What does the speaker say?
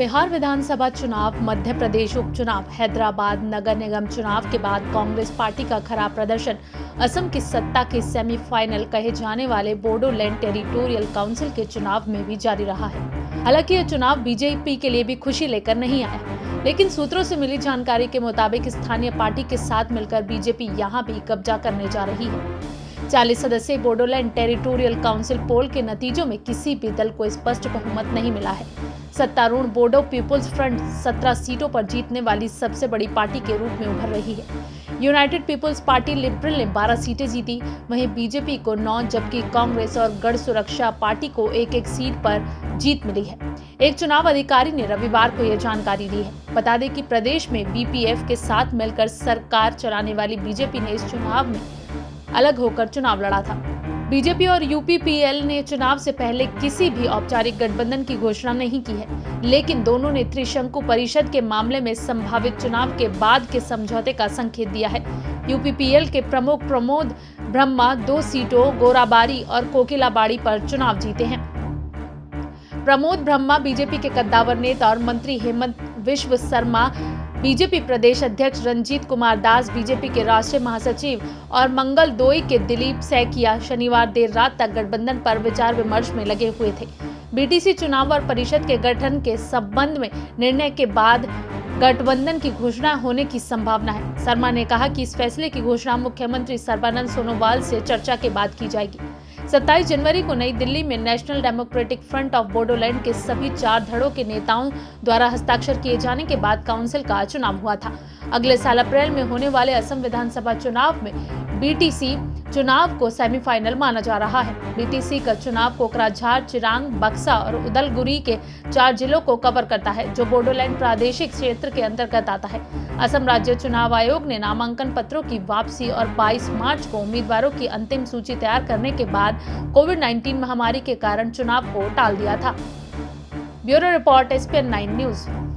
बिहार विधानसभा चुनाव, मध्य प्रदेश उपचुनाव, हैदराबाद नगर निगम चुनाव के बाद कांग्रेस पार्टी का खराब प्रदर्शन असम की सत्ता के सेमीफाइनल कहे जाने वाले बोडोलैंड टेरिटोरियल काउंसिल के चुनाव में भी जारी रहा है। हालांकि यह चुनाव बीजेपी के लिए भी खुशी लेकर नहीं आया, लेकिन सूत्रों से मिली जानकारी के मुताबिक स्थानीय पार्टी के साथ मिलकर बीजेपी यहां भी कब्जा करने जा रही है। 40 सदस्यीय बोडोलैंड टेरिटोरियल काउंसिल पोल के नतीजों में किसी भी दल को स्पष्ट बहुमत नहीं मिला है। सत्तारूढ़ बोडो पीपुल्स फ्रंट 17 सीटों पर जीतने वाली सबसे बड़ी पार्टी के रूप में उभर रही है। यूनाइटेड पीपुल्स पार्टी लिबरल ने 12 सीटें जीती, वहीं बीजेपी को 9 जबकि कांग्रेस और गढ़ सुरक्षा पार्टी को एक सीट पर जीत मिली है। एक चुनाव अधिकारी ने रविवार को यह जानकारी दी है। बता दें कि प्रदेश में बीपीएफ के साथ मिलकर सरकार चलाने वाली बीजेपी ने इस चुनाव में अलग होकर चुनाव लड़ा था। बीजेपी और यूपीपीएल ने चुनाव से पहले किसी भी औपचारिक गठबंधन की घोषणा नहीं की है, लेकिन दोनों ने त्रिशंकु परिषद के मामले में संभावित चुनाव के बाद के समझौते का संकेत दिया है। यूपीपीएल के प्रमुख प्रमोद ब्रह्मा 2 सीटों गोराबारी और कोकिलाबाड़ी पर चुनाव जीते हैं। प्रमोद ब्रह्मा बीजेपी के कद्दावर नेता और मंत्री हेमंत विश्व शर्मा, बीजेपी प्रदेश अध्यक्ष रंजीत कुमार दास, बीजेपी के राष्ट्रीय महासचिव और मंगल दोई के दिलीप सैकिया शनिवार देर रात तक गठबंधन पर विचार विमर्श में लगे हुए थे। बीटीसी चुनाव और परिषद के गठन के संबंध में निर्णय के बाद गठबंधन की घोषणा होने की संभावना है। शर्मा ने कहा कि इस फैसले की घोषणा मुख्यमंत्री सर्बानंद सोनोवाल से चर्चा के बाद की जाएगी। 27 जनवरी को नई दिल्ली में national democratic front of Bodoland के सभी 4 धड़ों के नेताओं द्वारा हस्ताक्षर किए जाने के बाद काउंसिल का चुनाव हुआ था। अगले साल अप्रैल में होने वाले असम विधानसभा चुनाव में बीटीसी चुनाव को सेमीफाइनल माना जा रहा है। बीटीसी का चुनाव कोकराझार, चिरांग, बक्सा और उदलगुरी के 4 जिलों को कवर करता है, जो बोडोलैंड प्रादेशिक क्षेत्र के अंतर्गत आता है। असम राज्य चुनाव आयोग ने नामांकन पत्रों की वापसी और 22 मार्च को उम्मीदवारों की अंतिम सूची तैयार करने के बाद कोविड-19 महामारी के कारण चुनाव को टाल दिया था। Bureau report SPN9 news.